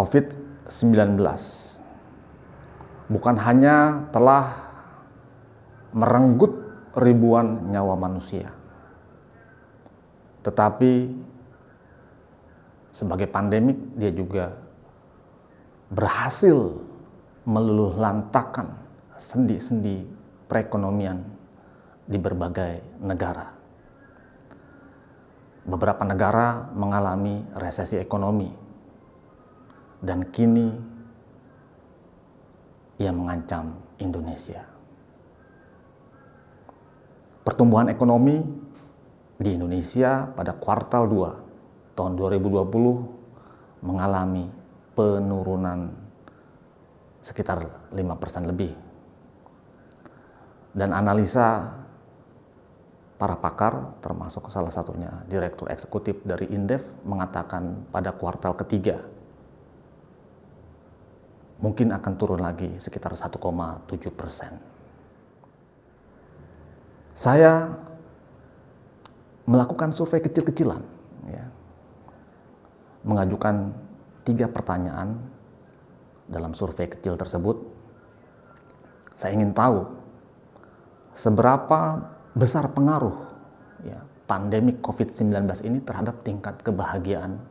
COVID-19 bukan hanya telah merenggut ribuan nyawa manusia, tetapi sebagai pandemik dia juga berhasil meluluhlantakkan sendi-sendi perekonomian di berbagai negara. Beberapa negara mengalami resesi ekonomi, dan kini ia mengancam Indonesia. Pertumbuhan ekonomi di Indonesia pada kuartal 2 tahun 2020 mengalami penurunan sekitar 5% lebih. Dan analisa para pakar, termasuk salah satunya Direktur Eksekutif dari Indef, mengatakan pada kuartal ketiga mungkin akan turun lagi sekitar 1,7%. Saya melakukan survei kecil-kecilan, ya, mengajukan 3 pertanyaan dalam survei kecil tersebut. Saya ingin tahu seberapa besar pengaruh, ya, pandemi COVID-19 ini terhadap tingkat kebahagiaan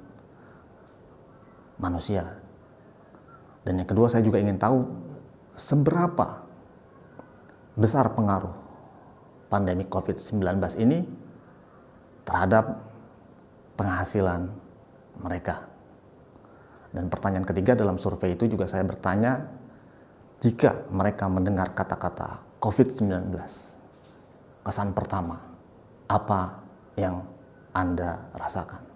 manusia. Dan yang kedua, saya juga ingin tahu seberapa besar pengaruh pandemi COVID-19 ini terhadap penghasilan mereka. Dan pertanyaan ketiga dalam survei itu juga saya bertanya, jika mereka mendengar kata-kata COVID-19, kesan pertama, apa yang Anda rasakan?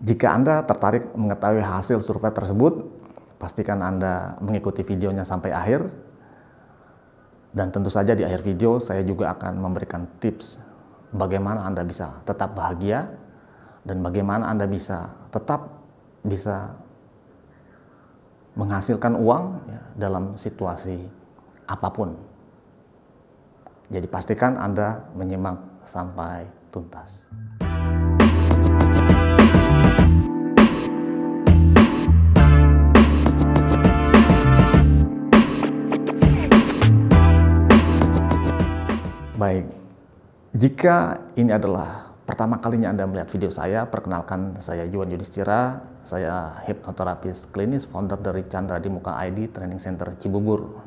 Jika Anda tertarik mengetahui hasil survei tersebut, pastikan Anda mengikuti videonya sampai akhir. Dan tentu saja di akhir video saya juga akan memberikan tips bagaimana Anda bisa tetap bahagia dan bagaimana Anda tetap bisa menghasilkan uang, ya, dalam situasi apapun. Jadi pastikan Anda menyimak sampai tuntas. Baik, jika ini adalah pertama kalinya Anda melihat video saya, perkenalkan, saya Yuan Yudhistira, saya hipnoterapis klinis, founder dari Chandra di Muka ID Training Center Cibubur.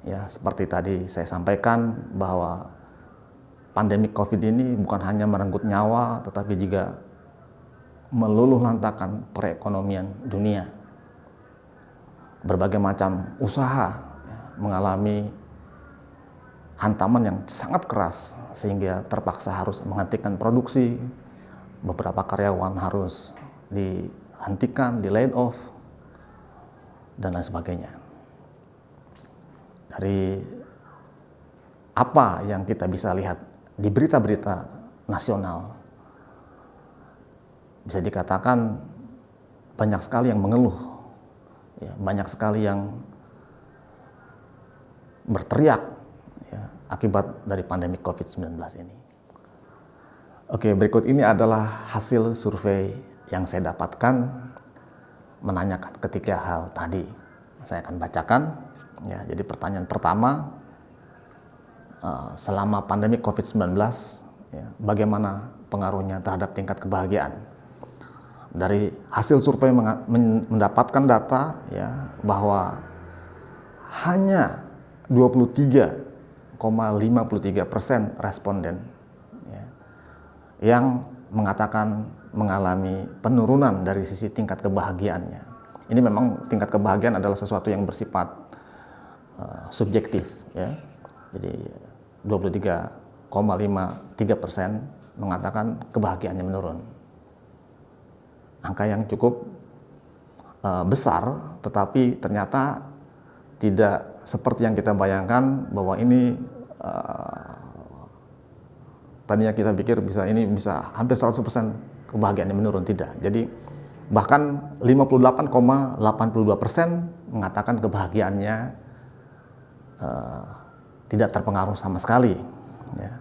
Ya, seperti tadi saya sampaikan bahwa pandemi COVID ini bukan hanya merenggut nyawa, tetapi juga meluluhlantakkan perekonomian dunia. Berbagai macam usaha, ya, mengalami hantaman yang sangat keras sehingga terpaksa harus menghentikan produksi. Beberapa karyawan harus dihentikan, di laid off, dan lain sebagainya. Dari apa yang kita bisa lihat di berita-berita nasional, bisa dikatakan banyak sekali yang mengeluh, ya, banyak sekali yang berteriak, ya, akibat dari pandemi COVID-19 ini. Oke, berikut ini adalah hasil survei yang saya dapatkan menanyakan ketiga hal tadi. Saya akan bacakan. Ya, jadi pertanyaan pertama, selama pandemi COVID-19, ya, bagaimana pengaruhnya terhadap tingkat kebahagiaan? Dari hasil survei mendapatkan data, ya, bahwa hanya 23,53% responden, ya, yang mengatakan mengalami penurunan dari sisi tingkat kebahagiaannya. Ini memang tingkat kebahagiaan adalah sesuatu yang bersifat subjektif, ya. Jadi 23,53% mengatakan kebahagiaannya menurun. Angka yang cukup besar, tetapi ternyata tidak seperti yang kita bayangkan bahwa ini tadinya kita pikir bisa hampir 100% kebahagiaannya menurun. Tidak. Jadi bahkan 58,82% mengatakan kebahagiaannya tidak terpengaruh sama sekali, ya.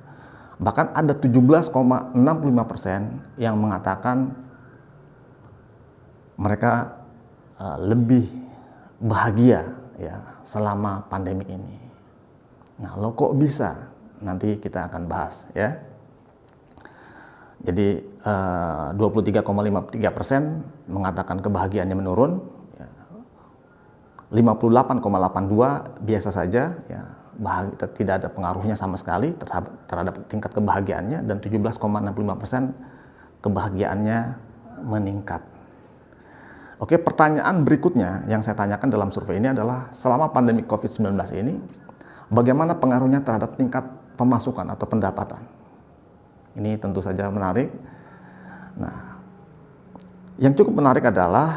Bahkan ada 17,65% yang mengatakan mereka lebih bahagia ya selama pandemi ini. Nah, lo kok bisa? Nanti kita akan bahas ya. Jadi 23,53% mengatakan kebahagiaannya menurun, 58,82 biasa saja, ya, tidak ada pengaruhnya sama sekali terhadap tingkat kebahagiaannya, dan 17,65% kebahagiaannya meningkat. Oke, pertanyaan berikutnya yang saya tanyakan dalam survei ini adalah, selama pandemi COVID-19 ini, bagaimana pengaruhnya terhadap tingkat pemasukan atau pendapatan? Ini tentu saja menarik. Nah, yang cukup menarik adalah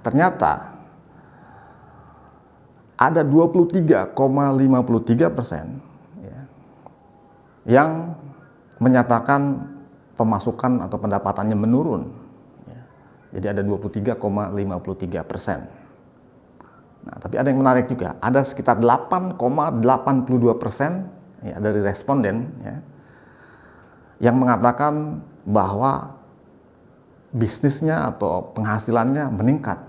ternyata ada 23,53% ya, yang menyatakan pemasukan atau pendapatannya menurun. Ya. Jadi ada 23,53%. Nah, tapi ada yang menarik juga, ada sekitar 8,82% ya, dari responden ya, yang mengatakan bahwa bisnisnya atau penghasilannya meningkat.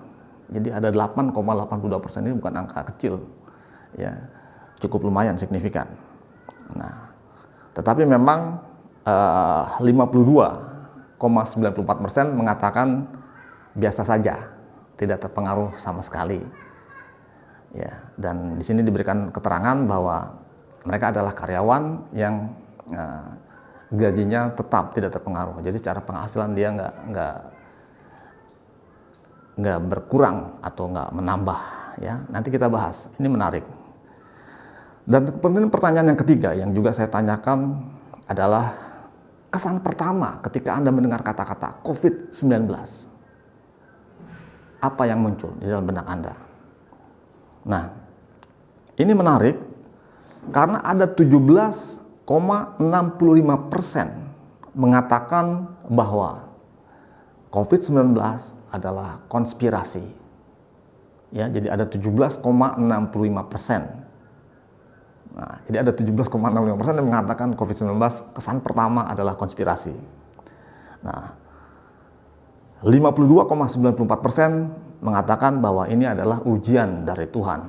Jadi ada 8,82%, ini bukan angka kecil, ya, cukup lumayan signifikan. Nah, tetapi memang 52,94% mengatakan biasa saja, tidak terpengaruh sama sekali. Ya, dan di sini diberikan keterangan bahwa mereka adalah karyawan yang gajinya tetap tidak terpengaruh. Jadi secara penghasilan dia nggak berkurang atau nggak menambah, ya. Nanti kita bahas, ini menarik. Dan kemudian pertanyaan yang ketiga yang juga saya tanyakan adalah kesan pertama ketika Anda mendengar kata-kata COVID-19. Apa yang muncul di dalam benak Anda? Nah, ini menarik karena ada 17,65% mengatakan bahwa COVID-19 adalah konspirasi. Ya, jadi ada 17,65%. Nah, jadi ada 17,65% yang mengatakan COVID-19 kesan pertama adalah konspirasi. Nah, 52,94% mengatakan bahwa ini adalah ujian dari Tuhan.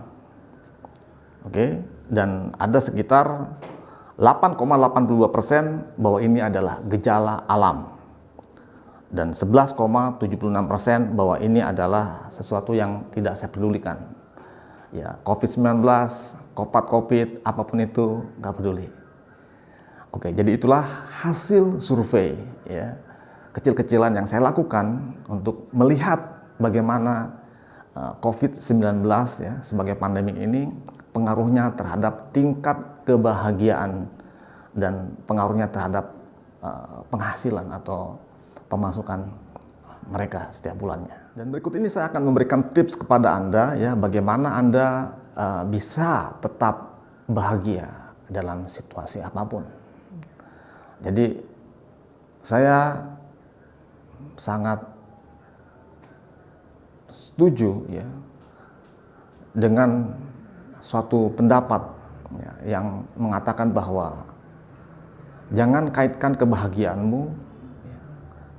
Oke, dan ada sekitar 8,82% bahwa ini adalah gejala alam. Dan 11,76% bahwa ini adalah sesuatu yang tidak saya pedulikan. Ya, COVID-19, COVID, apapun itu, nggak peduli. Oke, jadi itulah hasil survei ya, kecil-kecilan yang saya lakukan untuk melihat bagaimana COVID-19 ya, sebagai pandemi ini pengaruhnya terhadap tingkat kebahagiaan dan pengaruhnya terhadap penghasilan atau pemasukan mereka setiap bulannya. Dan berikut ini saya akan memberikan tips kepada Anda ya, bagaimana Anda bisa tetap bahagia dalam situasi apapun. Jadi saya sangat setuju ya dengan suatu pendapat ya, yang mengatakan bahwa jangan kaitkan kebahagiaanmu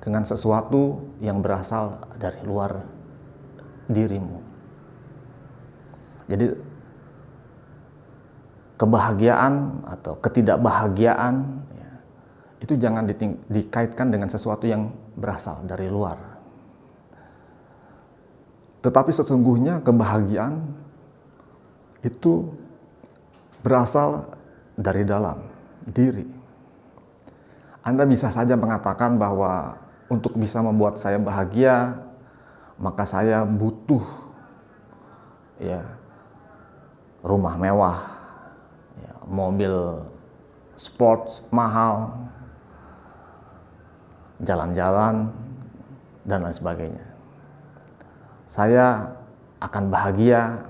dengan sesuatu yang berasal dari luar dirimu. Jadi kebahagiaan atau ketidakbahagiaan ya, itu jangan dikaitkan dengan sesuatu yang berasal dari luar. Tetapi sesungguhnya kebahagiaan itu berasal dari dalam diri. Anda bisa saja mengatakan bahwa untuk bisa membuat saya bahagia, maka saya butuh ya rumah mewah, ya, mobil sports mahal, jalan-jalan, dan lain sebagainya. Saya akan bahagia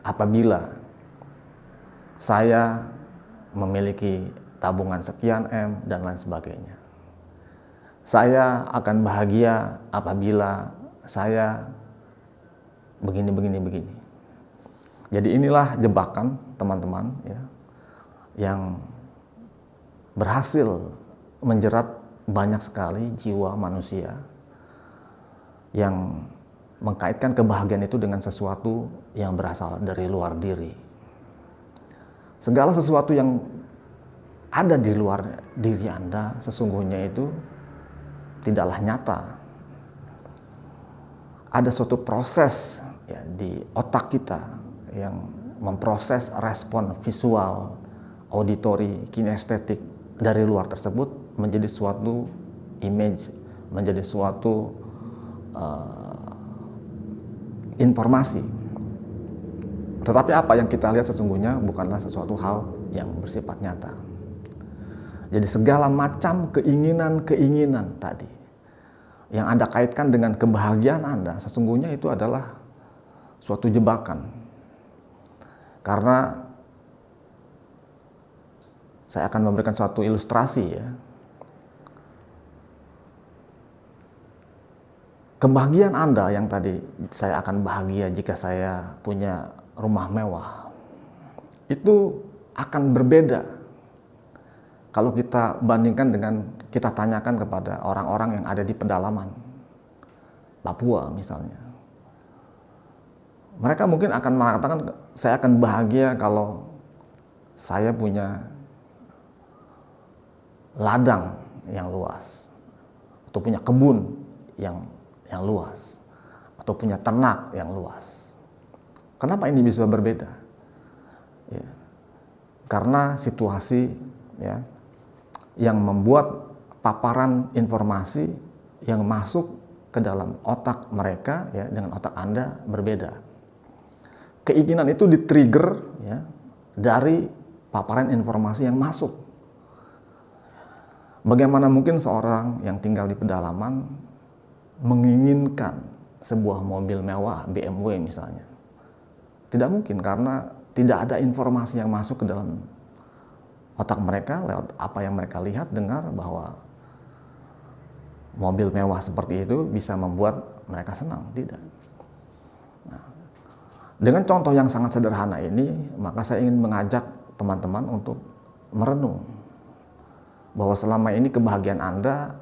apabila saya memiliki tabungan sekian M dan lain sebagainya. Saya akan bahagia apabila saya begini. Jadi inilah jebakan teman-teman ya, yang berhasil menjerat banyak sekali jiwa manusia yang mengkaitkan kebahagiaan itu dengan sesuatu yang berasal dari luar diri. Segala sesuatu yang ada di luar diri Anda sesungguhnya itu tidaklah nyata. Ada suatu proses ya, di otak kita yang memproses respon visual, auditori, kinestetik dari luar tersebut menjadi suatu image, menjadi suatu informasi. Tetapi apa yang kita lihat sesungguhnya bukanlah sesuatu hal yang bersifat nyata. Jadi segala macam keinginan-keinginan tadi yang Anda kaitkan dengan kebahagiaan Anda sesungguhnya itu adalah suatu jebakan. Karena saya akan memberikan suatu ilustrasi ya. Kebahagiaan Anda yang tadi saya akan bahagia jika saya punya rumah mewah, itu akan berbeda kalau kita bandingkan dengan kita tanyakan kepada orang-orang yang ada di pedalaman Papua misalnya. Mereka mungkin akan mengatakan, saya akan bahagia kalau saya punya ladang yang luas, atau punya kebun yang luas, atau punya ternak yang luas. Kenapa ini bisa berbeda? Ya, karena situasi ya, yang membuat paparan informasi yang masuk ke dalam otak mereka ya, dengan otak Anda berbeda. Keinginan itu di-trigger ya, dari paparan informasi yang masuk. Bagaimana mungkin seorang yang tinggal di pedalaman menginginkan sebuah mobil mewah, BMW misalnya? Tidak mungkin, karena tidak ada informasi yang masuk ke dalam otak mereka lewat apa yang mereka lihat, dengar, bahwa mobil mewah seperti itu bisa membuat mereka senang. Tidak. Nah, dengan contoh yang sangat sederhana ini, maka saya ingin mengajak teman-teman untuk merenung bahwa selama ini kebahagiaan Anda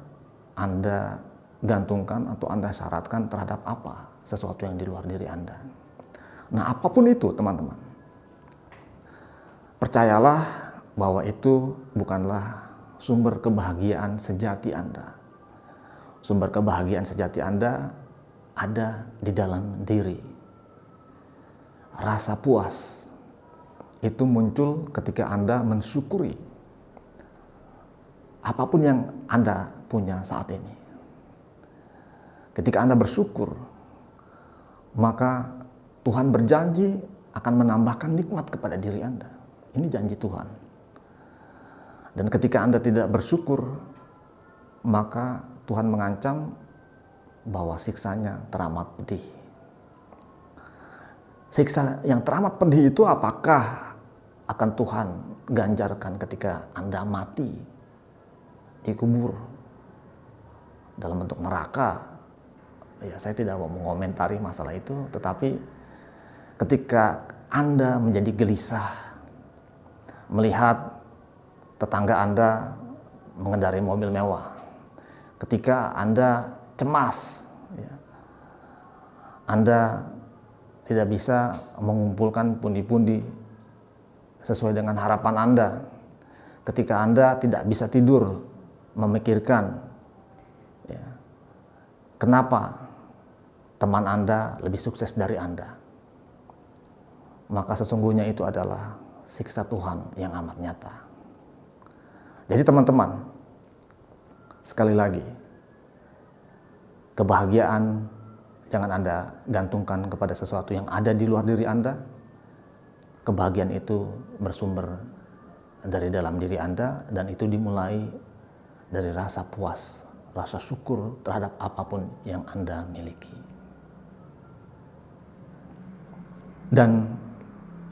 gantungkan atau Anda syaratkan terhadap apa? Sesuatu yang di luar diri Anda. Nah, apapun itu teman-teman, percayalah bahwa itu bukanlah sumber kebahagiaan sejati Anda. Sumber kebahagiaan sejati Anda ada di dalam diri. Rasa puas itu muncul ketika Anda mensyukuri apapun yang Anda punya saat ini. Ketika Anda bersyukur, maka Tuhan berjanji akan menambahkan nikmat kepada diri Anda. Ini janji Tuhan. Dan ketika Anda tidak bersyukur, maka Tuhan mengancam bahwa siksanya teramat pedih. Siksa yang teramat pedih itu apakah akan Tuhan ganjarkan ketika Anda mati, dikubur dalam bentuk neraka? Ya, saya tidak mau mengomentari masalah itu, tetapi ketika Anda menjadi gelisah melihat tetangga Anda mengendarai mobil mewah, ketika Anda cemas, ya, Anda tidak bisa mengumpulkan pundi-pundi sesuai dengan harapan Anda, ketika Anda tidak bisa tidur memikirkan ya, kenapa teman Anda lebih sukses dari Anda, maka sesungguhnya itu adalah siksa Tuhan yang amat nyata. Jadi teman-teman, sekali lagi, kebahagiaan jangan Anda gantungkan kepada sesuatu yang ada di luar diri Anda. Kebahagiaan itu bersumber dari dalam diri Anda, dan itu dimulai dari rasa puas, rasa syukur terhadap apapun yang Anda miliki. Dan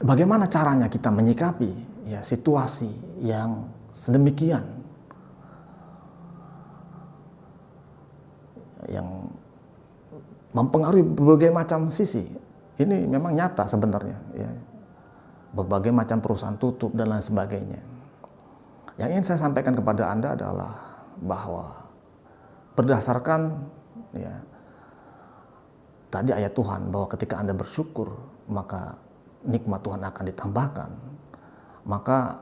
bagaimana caranya kita menyikapi ya situasi yang sedemikian, yang mempengaruhi berbagai macam sisi? Ini memang nyata sebenarnya ya. Berbagai macam perusahaan tutup dan lain sebagainya. Yang ingin saya sampaikan kepada Anda adalah bahwa berdasarkan tadi ayat Tuhan bahwa ketika Anda bersyukur maka nikmat Tuhan akan ditambahkan, maka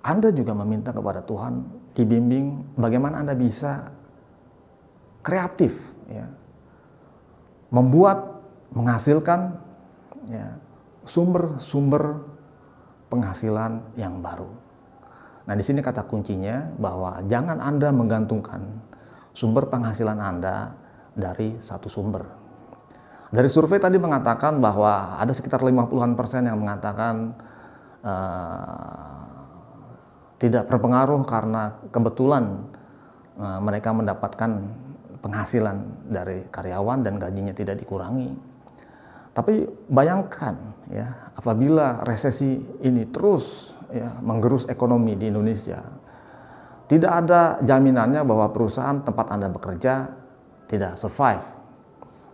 Anda juga meminta kepada Tuhan dibimbing bagaimana Anda bisa kreatif, membuat, menghasilkan sumber-sumber penghasilan yang baru. Nah, di sini kata kuncinya bahwa jangan Anda menggantungkan sumber penghasilan Anda dari satu sumber. Dari survei tadi mengatakan bahwa ada sekitar 50% yang mengatakan tidak berpengaruh karena kebetulan mereka mendapatkan penghasilan dari karyawan dan gajinya tidak dikurangi. Tapi bayangkan apabila resesi ini terus menggerus ekonomi di Indonesia, tidak ada jaminannya bahwa perusahaan tempat Anda bekerja tidak survive.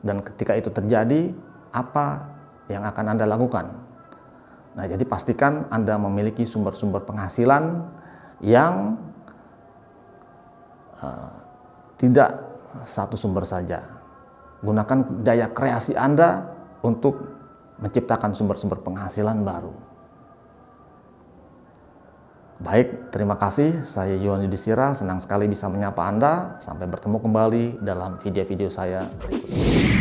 Dan ketika itu terjadi, apa yang akan Anda lakukan? Nah, jadi pastikan Anda memiliki sumber-sumber penghasilan yang tidak satu sumber saja. Gunakan daya kreasi Anda untuk menciptakan sumber-sumber penghasilan baru. Baik, terima kasih. Saya Yuwan Yudhistira, senang sekali bisa menyapa Anda. Sampai bertemu kembali dalam video-video saya berikutnya.